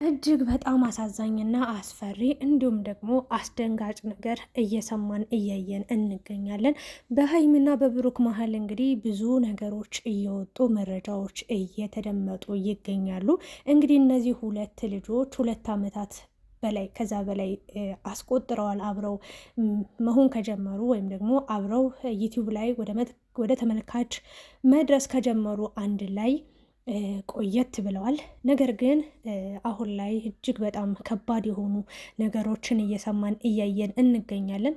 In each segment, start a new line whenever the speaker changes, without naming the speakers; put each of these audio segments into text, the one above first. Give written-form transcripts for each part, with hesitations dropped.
እጅግ በጣም አሳዛኝና አስፈሪ እንዲሁም ደግሞ አስደንጋጭ ነገር እየሰማን እያየን እንገኛለን። በሀይሚና በብሩክ መሀል እንግዲህ ብዙ ነገሮች እየወጡ መረጃዎች እየተደመጡ ይገኛሉ። እንግዲህ እነዚህ ሁለት ልጆች 2 ዓመታት በላይ ከዛ በላይ አስቆጥረዋል አብረው መሆን ከጀመሩ ወይም ደግሞ አብረው ዩቲዩብ ላይ ወደ ተመልካች መድረስ ከጀመሩ አንድ ላይ ቆየት ብለዋል። ነገር ግን አሁን ላይ እጅግ በጣም ከባድ የሆኑ ነገሮችን እየሰማን እያየን እንገኛለን።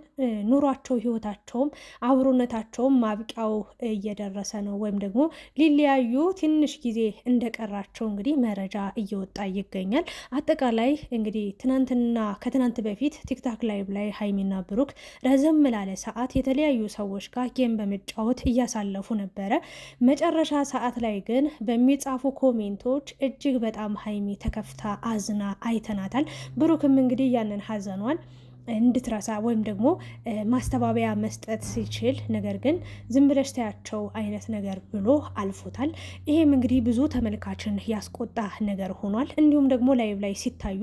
ኑሯቸው፣ ህይወታቸውም አብሮነታቸውም ማብቂያው እየደረሰ ነው ወይም ደግሞ ሊለያዩ ትንሽ ጊዜ እንደቀራቸው እንግዲህ መረጃ እየወጣ ይገኛል። አጠቃላይ እንግዲህ ከትናንት በፊት ቲክታክ ላይቭ ላይ ሀይሚና ብሩክ ረዘም ላለ ሰዓት የተለያዩ ሰዎች ጋር ጌም በመጫወት እያሳለፉ ነበረ። መጨረሻ ሰዓት ላይ ግን ጻፉ ኮሜንቶች እጅግ በጣም ሀይሚ ተከፍታ አዝና አይተናታል። ብሩክም እንግዲህ ያንን ሀዘኗን እንድትረሳ ወይም ደግሞ ማስተባበያ መስጠት ሲችል ነገር ግን ዝም ብለሽ ታያቸው አይነት ነገር ብሎ አልፎታል። ይሄም እንግዲህ ብዙ ተመልካችን ያስቆጣ ነገር ሆኗል። እንዲሁም ደግሞ ላይቭ ላይ ሲታዩ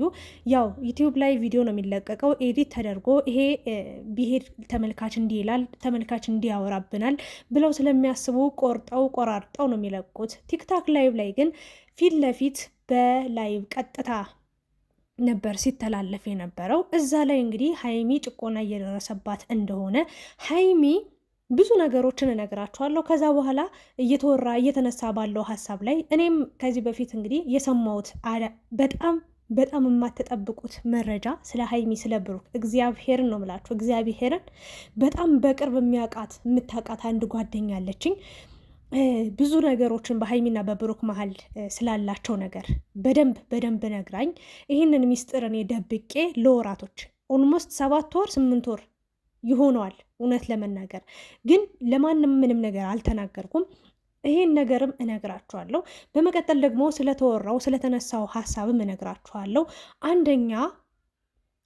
ያው ዩቲዩብ ላይ ቪዲዮ ነው የሚለቀቀው ኤዲት ተደርጎ ይሄ ቢሄድ ተመልካች እንዲህ ይላል፣ ተመልካች እንዲያወራብናል ብለው ስለሚያስቡ ቆራርጠው ነው የሚለቁት። ቲክታክ ላይቭ ላይ ግን ፊት ለፊት በላይቭ ቀጥታ ነበር ሲተላለፍ የነበረው። እዛ ላይ እንግዲህ ሀይሚ ጭቆና እየደረሰባት እንደሆነ ሀይሚ ብዙ ነገሮችን እነግራችኋለሁ። ከዛ በኋላ እየተነሳ ባለው ሀሳብ ላይ እኔም ከዚህ በፊት እንግዲህ የሰማሁት በጣም የማትጠብቁት መረጃ ስለ ሀይሚ ስለ ብሩክ እግዚአብሔርን ነው የምላችሁ። እግዚአብሔርን በጣም በቅርብ የምታውቃት አንድ ጓደኛ አለችኝ። ብዙ ነገሮችን በሀይሚና በብሩክ መሀል ስላላቸው ነገር በደንብ ነግራኝ ይህንን ሚስጥር እኔ ደብቄ ለወራቶች ኦልሞስት 7 ወር ይሆነዋል። እውነት ለመናገር ግን ለማንም ምንም ነገር አልተናገርኩም። ይሄን ነገርም እነግራችኋለሁ። በመቀጠል ደግሞ ስለተወራው ስለተነሳው ሀሳብም እነግራችኋለሁ።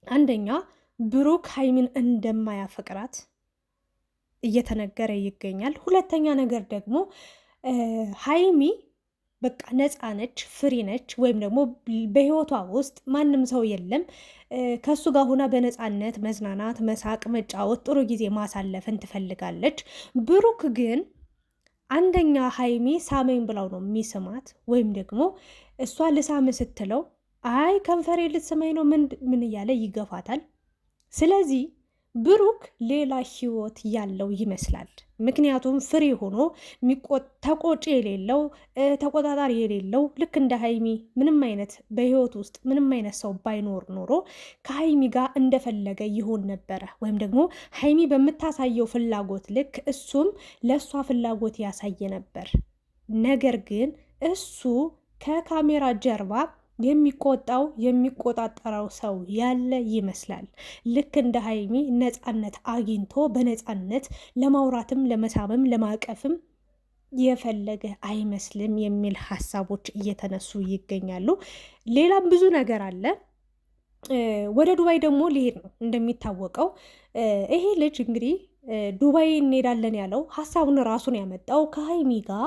አንደኛ ብሩክ ሀይሚን እንደማያፈቅራት እየተነገረ ይገኛል። ሁለተኛ ነገር ደግሞ ሀይሚ በቃ ነፃ ነች፣ ፍሪ ነች፣ ወይም ደግሞ በህይወቷ ውስጥ ማንም ሰው የለም። ከሱ ጋር ሆና በነፃነት መዝናናት፣ መሳቅ፣ መጫወት፣ ጥሩ ጊዜ ማሳለፍን ትፈልጋለች። ብሩክ ግን አንደኛ ሀይሚ ሳመኝ ብላው ነው የሚስማት፣ ወይም ደግሞ እሷ ልሳም ስትለው አይ ከንፈሬ ልትስመኝ ነው ምን እያለ ይገፋታል። ስለዚህ ብሩክ ሌላ ህይወት ያለው ይመስላል። ምክንያቱም ፍሪ ሆኖ ተቆጪ የሌለው ተቆጣጣሪ የሌለው ልክ እንደ ሀይሚ ምንም አይነት በህይወት ውስጥ ምንም አይነት ሰው ባይኖር ኖሮ ከሀይሚ ጋር እንደፈለገ ይሆን ነበረ። ወይም ደግሞ ሀይሚ በምታሳየው ፍላጎት ልክ እሱም ለእሷ ፍላጎት ያሳየ ነበር። ነገር ግን እሱ ከካሜራ ጀርባ የሚቆጣጠረው ሰው ያለ ይመስላል። ልክ እንደ ሀይሚ ነፃነት አግኝቶ በነፃነት ለማውራትም ለመሳምም ለማቀፍም የፈለገ አይመስልም የሚል ሀሳቦች እየተነሱ ይገኛሉ። ሌላም ብዙ ነገር አለ። ወደ ዱባይ ደግሞ ሊሄድ ነው እንደሚታወቀው። ይሄ ልጅ እንግዲህ ዱባይ እንሄዳለን ያለው ሀሳቡን ራሱን ያመጣው ከሀይሚ ጋር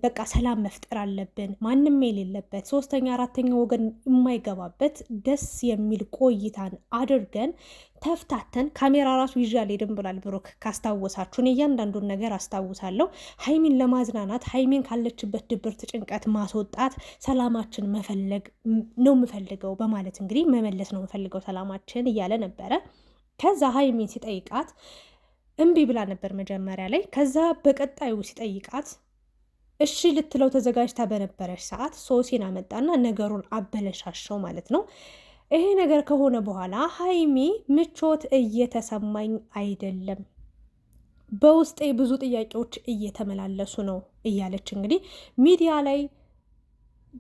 በቃ ሰላም መፍጠር አለብን፣ ማንም የሌለበት 3ኛ 4ኛ ወገን የማይገባበት ደስ የሚል ቆይታን አድርገን ተፍታተን ካሜራ ራሱ ይዤ አልሄድም ብሏል ብሩክ። ካስታወሳችሁን እያንዳንዱን ነገር አስታውሳለሁ። ሀይሚን ለማዝናናት ሀይሚን ካለችበት ድብርት፣ ጭንቀት ማስወጣት፣ ሰላማችን መፈለግ ነው የምፈልገው በማለት እንግዲህ መመለስ ነው የምፈልገው ሰላማችን እያለ ነበረ። ከዛ ሀይሚን ሲጠይቃት እምቢ ብላ ነበር መጀመሪያ ላይ። ከዛ በቀጣዩ ሲጠይቃት እሺ ልትለው ተዘጋጅታ በነበረች ሰዓት ሶሲን አመጣና ነገሩን አበለሻሸው ማለት ነው። ይሄ ነገር ከሆነ በኋላ ሀይሚ ምቾት እየተሰማኝ አይደለም፣ በውስጤ ብዙ ጥያቄዎች እየተመላለሱ ነው እያለች እንግዲህ ሚዲያ ላይ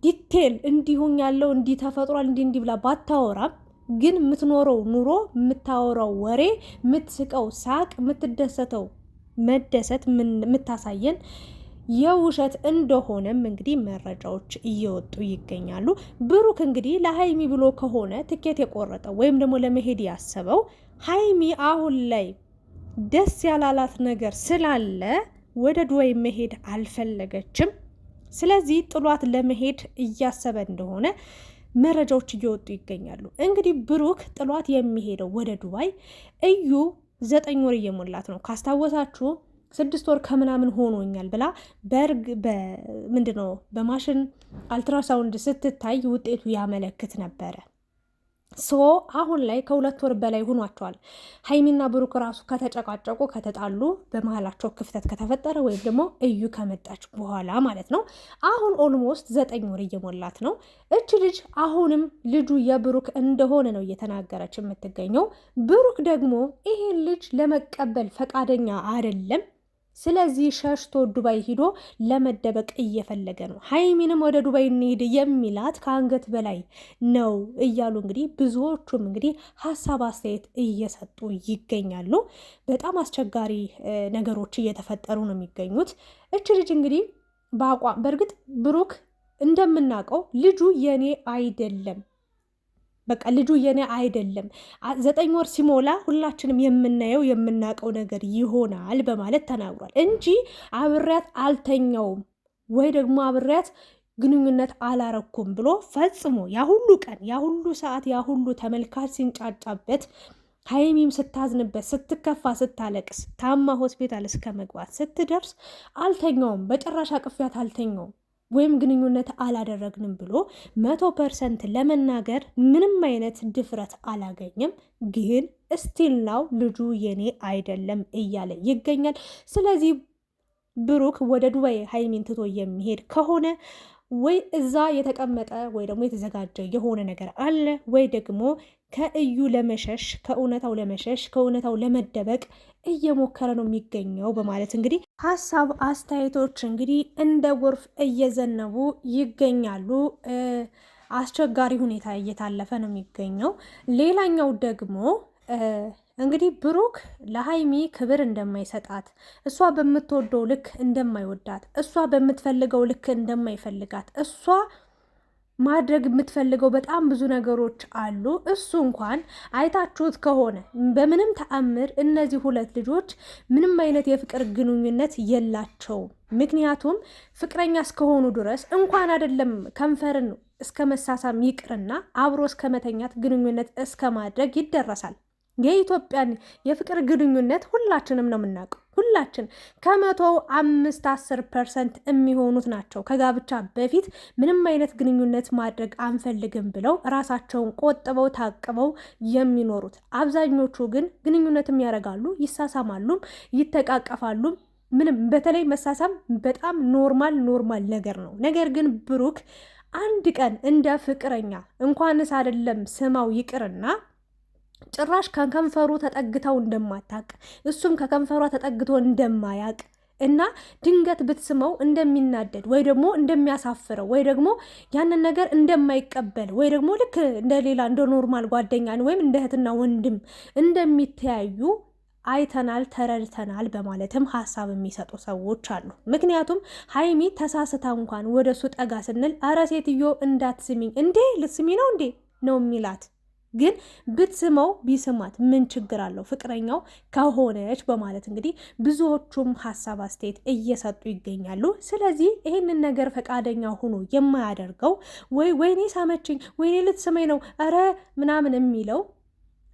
ዲቴል እንዲሁኝ ያለው እንዲህ ተፈጥሯል እንዲህ ብላ ባታወራም ግን የምትኖረው ኑሮ፣ የምታወራው ወሬ፣ የምትስቀው ሳቅ፣ የምትደሰተው መደሰት የምታሳየን የውሸት እንደሆነም እንግዲህ መረጃዎች እየወጡ ይገኛሉ። ብሩክ እንግዲህ ለሀይሚ ብሎ ከሆነ ትኬት የቆረጠው ወይም ደግሞ ለመሄድ ያሰበው ሀይሚ አሁን ላይ ደስ ያላላት ነገር ስላለ ወደ ዱባይ መሄድ አልፈለገችም። ስለዚህ ጥሏት ለመሄድ እያሰበ እንደሆነ መረጃዎች እየወጡ ይገኛሉ። እንግዲህ ብሩክ ጥሏት የሚሄደው ወደ ዱባይ እዩ 9 ወር እየሞላት ነው። ካስታወሳችሁ 6 ወር ከምናምን ሆኖኛል ብላ ምንድነው በማሽን አልትራሳውንድ ስትታይ ውጤቱ ያመለክት ነበረ። አሁን ላይ ከ2 ወር በላይ ሆኗቸዋል። ሀይሚና ብሩክ ራሱ ከተጨቃጨቁ ከተጣሉ በመሀላቸው ክፍተት ከተፈጠረ ወይም ደግሞ እዩ ከመጣች በኋላ ማለት ነው። አሁን ኦልሞስት 9 ወር እየሞላት ነው። እች ልጅ አሁንም ልጁ የብሩክ እንደሆነ ነው እየተናገረች የምትገኘው። ብሩክ ደግሞ ይሄን ልጅ ለመቀበል ፈቃደኛ አይደለም። ስለዚህ ሸሽቶ ዱባይ ሂዶ ለመደበቅ እየፈለገ ነው። ሀይሚንም ወደ ዱባይ እንሂድ የሚላት ከአንገት በላይ ነው እያሉ እንግዲህ ብዙዎቹም እንግዲህ ሀሳብ አስተያየት እየሰጡ ይገኛሉ። በጣም አስቸጋሪ ነገሮች እየተፈጠሩ ነው የሚገኙት። እች ልጅ እንግዲህ በእርግጥ ብሩክ እንደምናውቀው ልጁ የኔ አይደለም፣ በቃ ልጁ የኔ አይደለም፣ 9 ወር ሲሞላ ሁላችንም የምናየው የምናውቀው ነገር ይሆናል በማለት ተናግሯል እንጂ አብሬያት አልተኛውም ወይ ደግሞ አብሬያት ግንኙነት አላረኩም ብሎ ፈጽሞ ያሁሉ ቀን ያሁሉ ሰዓት ያሁሉ ተመልካች ሲንጫጫበት ሀይሚም ስታዝንበት ስትከፋ ስታለቅስ ታማ ሆስፒታል እስከ መግባት ስትደርስ አልተኛውም፣ በጭራሽ አቅፊያት አልተኛውም ወይም ግንኙነት አላደረግንም ብሎ 100% ለመናገር ምንም አይነት ድፍረት አላገኘም። ግን እስቲል ናው ልጁ የኔ አይደለም እያለ ይገኛል። ስለዚህ ብሩክ ወደ ዱባይ ሀይሚን ትቶ የሚሄድ ከሆነ ወይ እዛ የተቀመጠ ወይ ደግሞ የተዘጋጀ የሆነ ነገር አለ ወይ ደግሞ ከእዩ ለመሸሽ ከእውነታው ለመሸሽ ከእውነታው ለመደበቅ እየሞከረ ነው የሚገኘው በማለት እንግዲህ ሀሳብ አስተያየቶች እንግዲህ እንደ ጎርፍ እየዘነቡ ይገኛሉ። አስቸጋሪ ሁኔታ እየታለፈ ነው የሚገኘው። ሌላኛው ደግሞ እንግዲህ ብሩክ ለሀይሚ ክብር እንደማይሰጣት፣ እሷ በምትወደው ልክ እንደማይወዳት፣ እሷ በምትፈልገው ልክ እንደማይፈልጋት፣ እሷ ማድረግ የምትፈልገው በጣም ብዙ ነገሮች አሉ። እሱ እንኳን አይታችሁት ከሆነ በምንም ተአምር እነዚህ 2 ልጆች ምንም አይነት የፍቅር ግንኙነት የላቸውም። ምክንያቱም ፍቅረኛ እስከሆኑ ድረስ እንኳን አይደለም ከንፈርን እስከ መሳሳም ይቅርና አብሮ እስከ መተኛት ግንኙነት እስከ ማድረግ ይደረሳል። የኢትዮጵያን የፍቅር ግንኙነት ሁላችንም ነው የምናውቀው። ሁላችን ከ105-10% የሚሆኑት ናቸው ከጋብቻ በፊት ምንም አይነት ግንኙነት ማድረግ አንፈልግም ብለው ራሳቸውን ቆጥበው ታቅበው የሚኖሩት። አብዛኞቹ ግን ግንኙነትም ያደርጋሉ፣ ይሳሳማሉም፣ ይተቃቀፋሉ። ምንም በተለይ መሳሳም በጣም ኖርማል ነገር ነው። ነገር ግን ብሩክ አንድ ቀን እንደ ፍቅረኛ እንኳንስ አይደለም ስማው ይቅርና ጭራሽ ከከንፈሩ ተጠግተው እንደማታቅ እሱም ከከንፈሯ ተጠግቶ እንደማያቅ እና ድንገት ብትስመው እንደሚናደድ ወይ ደግሞ እንደሚያሳፍረው ወይ ደግሞ ያንን ነገር እንደማይቀበል ወይ ደግሞ ልክ እንደ ሌላ እንደ ኖርማል ጓደኛን ወይም እንደ እህትና ወንድም እንደሚተያዩ አይተናል፣ ተረድተናል በማለትም ሀሳብ የሚሰጡ ሰዎች አሉ። ምክንያቱም ሀይሚ ተሳስታ እንኳን ወደሱ ጠጋ ስንል አረ ሴትዮ እንዳትስሚኝ እንዴ ልትስሚ ነው እንዴ ነው የሚላት። ግን ብትስመው ቢስማት ምን ችግር አለው ፍቅረኛው ከሆነች በማለት እንግዲህ ብዙዎቹም ሀሳብ አስተያየት እየሰጡ ይገኛሉ። ስለዚህ ይህንን ነገር ፈቃደኛ ሆኖ የማያደርገው ወይኔ ሳመችኝ ወይኔ ልትስመኝ ነው አረ ምናምን የሚለው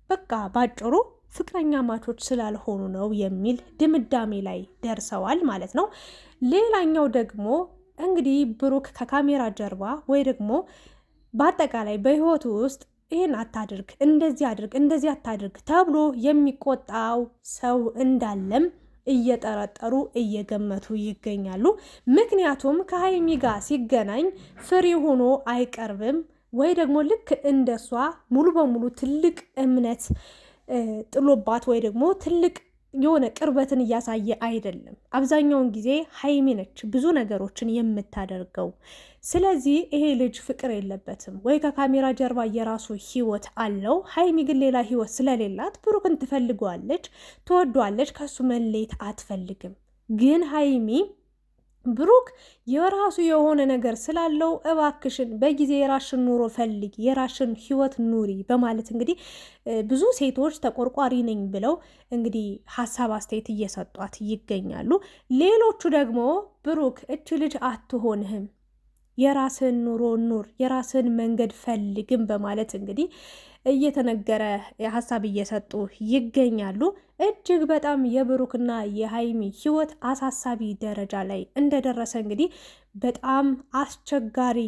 በቃ ባጭሩ ፍቅረኛ ማቾች ስላልሆኑ ነው የሚል ድምዳሜ ላይ ደርሰዋል ማለት ነው። ሌላኛው ደግሞ እንግዲህ ብሩክ ከካሜራ ጀርባ ወይ ደግሞ በአጠቃላይ በህይወቱ ውስጥ ይህን አታድርግ፣ እንደዚህ አድርግ፣ እንደዚህ አታድርግ ተብሎ የሚቆጣው ሰው እንዳለም እየጠረጠሩ እየገመቱ ይገኛሉ። ምክንያቱም ከሀይሚ ጋር ሲገናኝ ፍሪ ሆኖ አይቀርብም ወይ ደግሞ ልክ እንደሷ ሙሉ በሙሉ ትልቅ እምነት ጥሎባት ወይ ደግሞ ትልቅ የሆነ ቅርበትን እያሳየ አይደለም። አብዛኛውን ጊዜ ሀይሚ ነች ብዙ ነገሮችን የምታደርገው። ስለዚህ ይሄ ልጅ ፍቅር የለበትም ወይ ከካሜራ ጀርባ የራሱ ህይወት አለው። ሀይሚ ግን ሌላ ህይወት ስለሌላት ብሩክን ትፈልገዋለች፣ ትወዷለች፣ ከሱ መለየት አትፈልግም። ግን ሀይሚ ብሩክ የራሱ የሆነ ነገር ስላለው እባክሽን በጊዜ የራሽን ኑሮ ፈልጊ፣ የራሽን ህይወት ኑሪ በማለት እንግዲህ ብዙ ሴቶች ተቆርቋሪ ነኝ ብለው እንግዲህ ሀሳብ አስተያየት እየሰጧት ይገኛሉ። ሌሎቹ ደግሞ ብሩክ እች ልጅ አትሆንህም፣ የራስን ኑሮ ኑር፣ የራስን መንገድ ፈልግም በማለት እንግዲህ እየተነገረ ሀሳብ እየሰጡ ይገኛሉ። እጅግ በጣም የብሩክና የሀይሚ ህይወት አሳሳቢ ደረጃ ላይ እንደደረሰ እንግዲህ በጣም አስቸጋሪ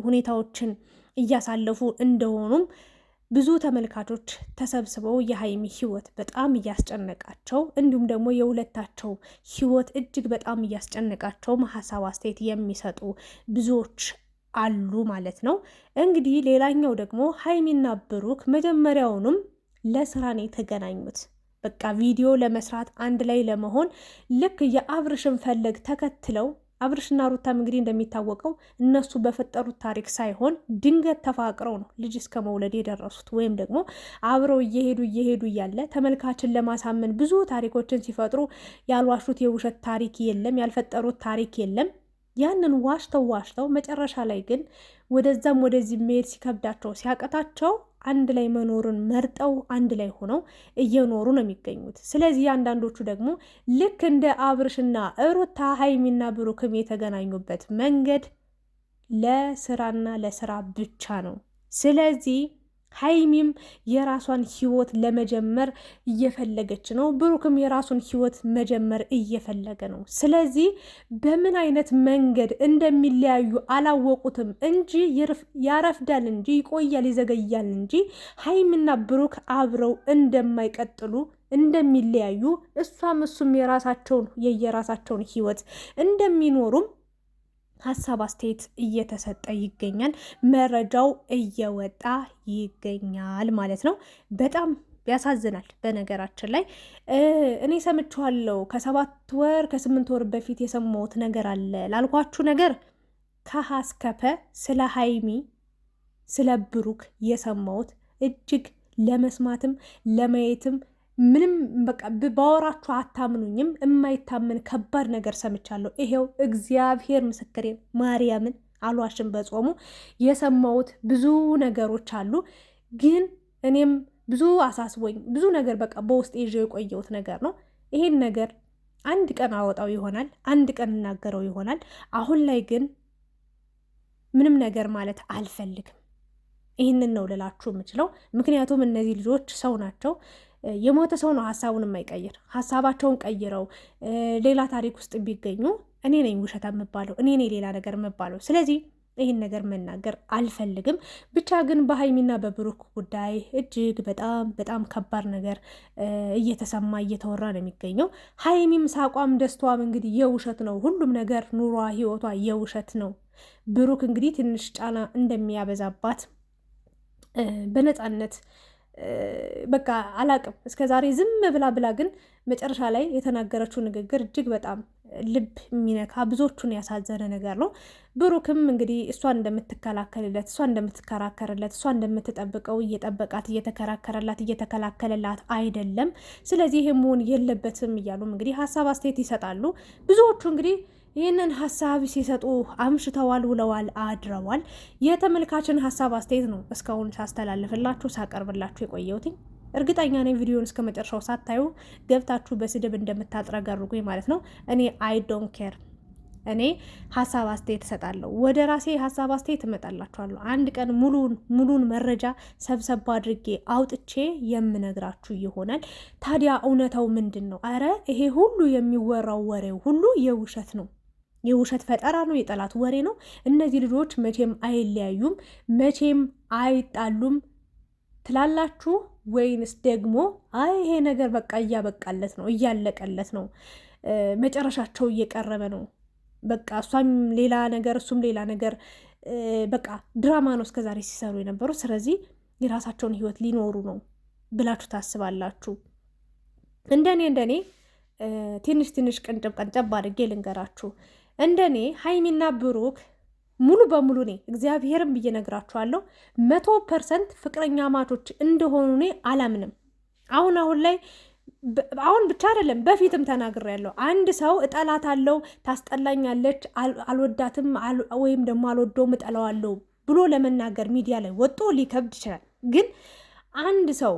ሁኔታዎችን እያሳለፉ እንደሆኑም ብዙ ተመልካቾች ተሰብስበው የሀይሚ ህይወት በጣም እያስጨነቃቸው እንዲሁም ደግሞ የሁለታቸው ህይወት እጅግ በጣም እያስጨነቃቸው ሀሳብ አስተያየት የሚሰጡ ብዙዎች አሉ ማለት ነው። እንግዲህ ሌላኛው ደግሞ ሀይሚና ብሩክ መጀመሪያውኑም ለስራ ነው የተገናኙት። በቃ ቪዲዮ ለመስራት አንድ ላይ ለመሆን ልክ የአብርሽን ፈለግ ተከትለው አብርሽና ሩታም እንግዲህ እንደሚታወቀው እነሱ በፈጠሩት ታሪክ ሳይሆን ድንገት ተፋቅረው ነው ልጅ እስከ መውለድ የደረሱት። ወይም ደግሞ አብረው እየሄዱ እያለ ተመልካችን ለማሳመን ብዙ ታሪኮችን ሲፈጥሩ ያልዋሹት የውሸት ታሪክ የለም፣ ያልፈጠሩት ታሪክ የለም። ያንን ዋሽተው መጨረሻ ላይ ግን ወደዛም ወደዚህ መሄድ ሲከብዳቸው ሲያቀታቸው አንድ ላይ መኖርን መርጠው አንድ ላይ ሆነው እየኖሩ ነው የሚገኙት። ስለዚህ አንዳንዶቹ ደግሞ ልክ እንደ አብርሽና ሩታ ሀይሚና ብሩክም የተገናኙበት መንገድ ለስራና ለስራ ብቻ ነው። ስለዚህ ሀይሚም የራሷን ህይወት ለመጀመር እየፈለገች ነው፣ ብሩክም የራሱን ህይወት መጀመር እየፈለገ ነው። ስለዚህ በምን አይነት መንገድ እንደሚለያዩ አላወቁትም እንጂ ያረፍዳል እንጂ ይቆያል ይዘገያል እንጂ ሀይሚና ብሩክ አብረው እንደማይቀጥሉ እንደሚለያዩ እሷም እሱም የየራሳቸውን ህይወት እንደሚኖሩም ሀሳብ አስተያየት እየተሰጠ ይገኛል። መረጃው እየወጣ ይገኛል ማለት ነው። በጣም ያሳዝናል። በነገራችን ላይ እኔ ሰምቼዋለሁ። ከ7 ወር ከ8 ወር በፊት የሰማሁት ነገር አለ ላልኳችሁ ነገር ከሀ እስከ ፐ ስለ ሀይሚ ስለ ብሩክ የሰማሁት እጅግ ለመስማትም ለማየትም ምንም በቃ ባወራችሁ አታምኑኝም። የማይታመን ከባድ ነገር ሰምቻለሁ። ይሄው እግዚአብሔር ምስክሬ ማርያምን አልዋሽም። በጾሙ የሰማሁት ብዙ ነገሮች አሉ። ግን እኔም ብዙ አሳስቦኝ ብዙ ነገር በቃ በውስጥ ይዤ የቆየሁት ነገር ነው። ይሄን ነገር አንድ ቀን አወጣው ይሆናል፣ አንድ ቀን እናገረው ይሆናል። አሁን ላይ ግን ምንም ነገር ማለት አልፈልግም። ይህንን ነው ልላችሁ የምችለው። ምክንያቱም እነዚህ ልጆች ሰው ናቸው። የሞተ ሰው ነው ሀሳቡን የማይቀይር። ሀሳባቸውን ቀይረው ሌላ ታሪክ ውስጥ ቢገኙ እኔ ነኝ ውሸታ የምባለው፣ እኔ ነኝ ሌላ ነገር የምባለው። ስለዚህ ይህን ነገር መናገር አልፈልግም። ብቻ ግን በሀይሚና በብሩክ ጉዳይ እጅግ በጣም በጣም ከባድ ነገር እየተሰማ እየተወራ ነው የሚገኘው። ሀይሚም ሳቋም ደስታዋም እንግዲህ የውሸት ነው። ሁሉም ነገር ኑሯ ህይወቷ የውሸት ነው። ብሩክ እንግዲህ ትንሽ ጫና እንደሚያበዛባት በነፃነት በቃ አላቅም እስከ ዛሬ ዝም ብላ ግን መጨረሻ ላይ የተናገረችው ንግግር እጅግ በጣም ልብ የሚነካ ብዙዎቹን ያሳዘነ ነገር ነው። ብሩክም እንግዲህ እሷን እንደምትከላከልለት እሷን እንደምትከራከርለት እሷ እንደምትጠብቀው እየጠበቃት እየተከራከረላት እየተከላከለላት አይደለም። ስለዚህ ይሄ መሆን የለበትም እያሉም እንግዲህ ሀሳብ አስተያየት ይሰጣሉ። ብዙዎቹ እንግዲህ ይህንን ሀሳብ ሲሰጡ አምሽተዋል፣ ውለዋል፣ አድረዋል። የተመልካችን ሀሳብ አስተያየት ነው እስካሁን ሳስተላልፍላችሁ ሳቀርብላችሁ የቆየሁትኝ። እርግጠኛ ነኝ ቪዲዮን እስከ መጨረሻው ሳታዩ ገብታችሁ በስድብ እንደምታጥረገርጉኝ ማለት ነው። እኔ አይ ዶንት ኬር። እኔ ሀሳብ አስተያየት እሰጣለሁ። ወደ ራሴ ሀሳብ አስተያየት እመጣላችኋለሁ። አንድ ቀን ሙሉን መረጃ ሰብሰብ አድርጌ አውጥቼ የምነግራችሁ ይሆናል። ታዲያ እውነታው ምንድን ነው? አረ ይሄ ሁሉ የሚወራው ወሬው ሁሉ የውሸት ነው። የውሸት ፈጠራ ነው። የጠላት ወሬ ነው። እነዚህ ልጆች መቼም አይለያዩም፣ መቼም አይጣሉም ትላላችሁ ወይንስ ደግሞ አይ ይሄ ነገር በቃ እያበቃለት ነው፣ እያለቀለት ነው፣ መጨረሻቸው እየቀረበ ነው፣ በቃ እሷም ሌላ ነገር እሱም ሌላ ነገር፣ በቃ ድራማ ነው እስከዛሬ ሲሰሩ የነበሩ፣ ስለዚህ የራሳቸውን ህይወት ሊኖሩ ነው ብላችሁ ታስባላችሁ? እንደኔ ትንሽ ቀንጨብ አድርጌ ልንገራችሁ። እንደኔ ሀይሚና ብሩክ ሙሉ በሙሉ እኔ እግዚአብሔርን ብዬ ነግራችኋለሁ 100% ፍቅረኛ ማቾች እንደሆኑ እኔ አላምንም። አሁን ላይ አሁን ብቻ አይደለም በፊትም ተናግሬያለሁ። አንድ ሰው እጠላታለሁ፣ ታስጠላኛለች፣ አልወዳትም ወይም ደግሞ አልወደውም እጠላዋለሁ ብሎ ለመናገር ሚዲያ ላይ ወጥቶ ሊከብድ ይችላል። ግን አንድ ሰው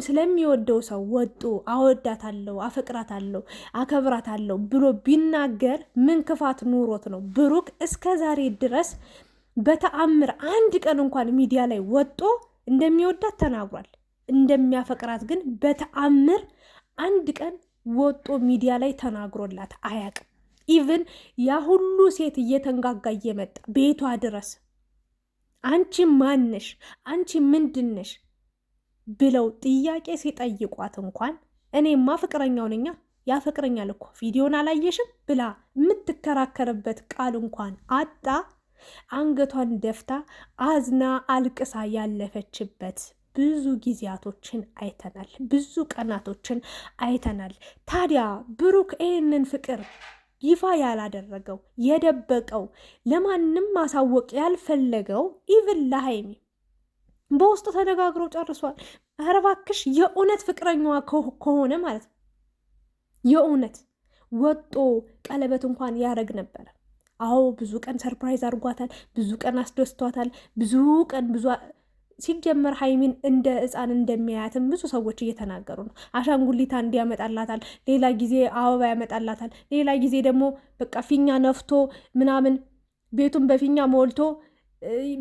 ስለሚወደው ሰው ወጡ አወዳታለሁ፣ አፈቅራታለሁ፣ አከብራታለሁ ብሎ ቢናገር ምን ክፋት ኑሮት ነው? ብሩክ እስከ ዛሬ ድረስ በተአምር አንድ ቀን እንኳን ሚዲያ ላይ ወጦ እንደሚወዳት ተናግሯል። እንደሚያፈቅራት ግን በተአምር አንድ ቀን ወጦ ሚዲያ ላይ ተናግሮላት አያውቅም። ኢቭን ያ ሁሉ ሴት እየተንጋጋ እየመጣ ቤቷ ድረስ አንቺ ማነሽ፣ አንቺ ምንድነሽ ብለው ጥያቄ ሲጠይቋት እንኳን እኔማ ፍቅረኛው ነኛ ያፈቅረኛል እኮ ቪዲዮን አላየሽም ብላ የምትከራከርበት ቃል እንኳን አጣ። አንገቷን ደፍታ አዝና አልቅሳ ያለፈችበት ብዙ ጊዜያቶችን አይተናል። ብዙ ቀናቶችን አይተናል። ታዲያ ብሩክ ይህንን ፍቅር ይፋ ያላደረገው የደበቀው ለማንም ማሳወቅ ያልፈለገው ኢቭን ለሀይሚ በውስጡ ተነጋግረው ጨርሷል። ኧረ እባክሽ የእውነት ፍቅረኛዋ ከሆነ ማለት ነው የእውነት ወጦ ቀለበት እንኳን ያረግ ነበረ። አዎ ብዙ ቀን ሰርፕራይዝ አድርጓታል። ብዙ ቀን አስደስቷታል። ብዙ ቀን ሲጀመር ሀይሚን እንደ ሕፃን እንደሚያያትም ብዙ ሰዎች እየተናገሩ ነው። አሻንጉሊታ እንዲያመጣላታል፣ ሌላ ጊዜ አበባ ያመጣላታል፣ ሌላ ጊዜ ደግሞ በቃ ፊኛ ነፍቶ ምናምን ቤቱን በፊኛ ሞልቶ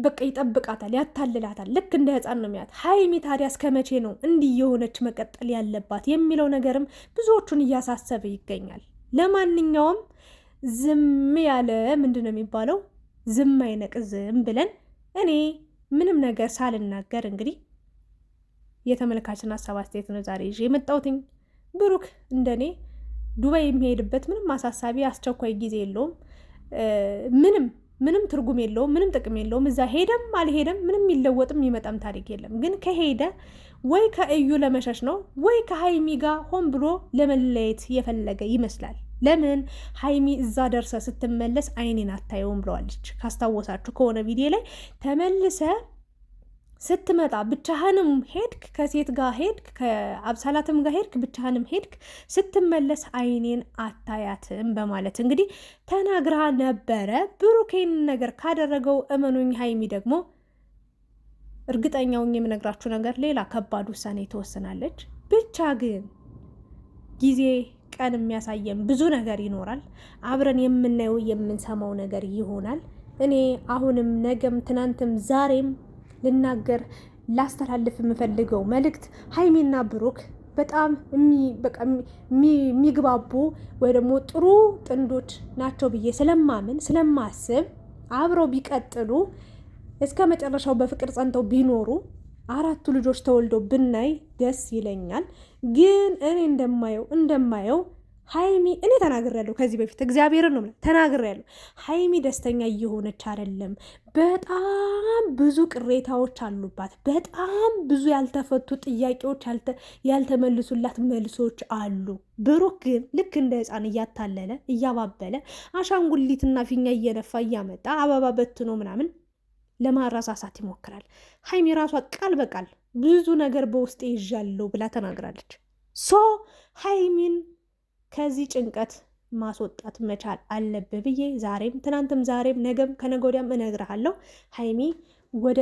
በቃ ይጠብቃታል፣ ያታልላታል። ልክ እንደ ሕፃን ነው የሚያት። ሀይሚ ታዲያ እስከ መቼ ነው እንዲህ የሆነች መቀጠል ያለባት የሚለው ነገርም ብዙዎቹን እያሳሰበ ይገኛል። ለማንኛውም ዝም ያለ ምንድን ነው የሚባለው? ዝም አይነቅዝም ብለን እኔ ምንም ነገር ሳልናገር እንግዲህ የተመልካችን ሀሳብ አስተያየት ነው ዛሬ ይዤ የመጣሁትኝ። ብሩክ እንደኔ ዱባይ የሚሄድበት ምንም አሳሳቢ አስቸኳይ ጊዜ የለውም። ምንም ትርጉም የለውም። ምንም ጥቅም የለውም። እዛ ሄደም አልሄደም ምንም የሚለወጥም የሚመጣም ታሪክ የለም። ግን ከሄደ ወይ ከእዩ ለመሸሽ ነው ወይ ከሀይሚ ጋር ሆን ብሎ ለመለየት የፈለገ ይመስላል። ለምን ሀይሚ እዛ ደርሰ ስትመለስ አይኔን አታየውም ብለዋለች። ካስታወሳችሁ ከሆነ ቪዲዮ ላይ ተመልሰ ስትመጣ ብቻህንም ሄድክ፣ ከሴት ጋር ሄድክ፣ ከአብሳላትም ጋር ሄድክ፣ ብቻህንም ሄድክ፣ ስትመለስ አይኔን አታያትም በማለት እንግዲህ ተናግራ ነበረ። ብሩኬን ነገር ካደረገው እመኑኝ ሀይሚ ደግሞ እርግጠኛውን የምነግራችሁ ነገር ሌላ ከባድ ውሳኔ ትወስናለች። ብቻ ግን ጊዜ ቀን የሚያሳየን ብዙ ነገር ይኖራል። አብረን የምናየው የምንሰማው ነገር ይሆናል። እኔ አሁንም ነገም ትናንትም ዛሬም ልናገር ላስተላልፍ የምፈልገው መልእክት ሀይሚና ብሩክ በጣም የሚግባቡ ወይ ደግሞ ጥሩ ጥንዶች ናቸው ብዬ ስለማስብ አብረው ቢቀጥሉ እስከ መጨረሻው በፍቅር ጸንተው ቢኖሩ 4 ልጆች ተወልደው ብናይ ደስ ይለኛል። ግን እኔ እንደማየው ሀይሚ እኔ ተናግሬያለሁ ከዚህ በፊት እግዚአብሔርን ነው ተናግሬያለሁ። ሀይሚ ደስተኛ እየሆነች አይደለም። በጣም ብዙ ቅሬታዎች አሉባት። በጣም ብዙ ያልተፈቱ ጥያቄዎች፣ ያልተመልሱላት መልሶች አሉ። ብሩክ ግን ልክ እንደ ሕፃን እያታለለ እያባበለ አሻንጉሊትና ፊኛ እየነፋ እያመጣ አበባ በትኖ ምናምን ለማረሳሳት ይሞክራል። ሀይሚ ራሷ ቃል በቃል ብዙ ነገር በውስጤ ይዣለሁ ብላ ተናግራለች። ሀይሚን ከዚህ ጭንቀት ማስወጣት መቻል አለብህ ብዬ ዛሬም ትናንትም ዛሬም ነገም ከነገ ወዲያም እነግርሃለሁ። ሀይሚ ወደ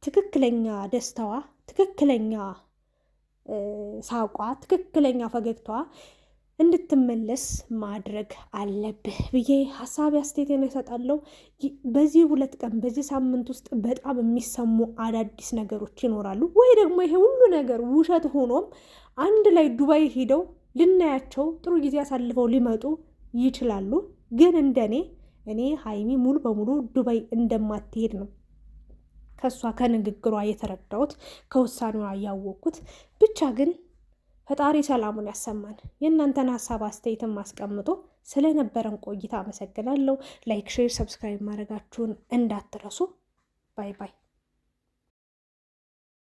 ትክክለኛ ደስታዋ፣ ትክክለኛ ሳቋ፣ ትክክለኛ ፈገግታዋ እንድትመለስ ማድረግ አለብህ ብዬ ሀሳብ አስተያየቴን እሰጣለሁ። በዚህ 2 ቀን በዚህ ሳምንት ውስጥ በጣም የሚሰሙ አዳዲስ ነገሮች ይኖራሉ። ወይ ደግሞ ይሄ ሁሉ ነገር ውሸት ሆኖም አንድ ላይ ዱባይ ሄደው ልናያቸው ጥሩ ጊዜ አሳልፈው ሊመጡ ይችላሉ። ግን እኔ ሀይሚ ሙሉ በሙሉ ዱባይ እንደማትሄድ ነው ከእሷ ከንግግሯ የተረዳሁት፣ ከውሳኔዋ ያወቅኩት። ብቻ ግን ፈጣሪ ሰላሙን ያሰማን። የእናንተን ሀሳብ አስተያየትም አስቀምጦ ስለነበረን ቆይታ አመሰግናለሁ። ላይክ፣ ሼር፣ ሰብስክራይብ ማድረጋችሁን እንዳትረሱ። ባይ ባይ።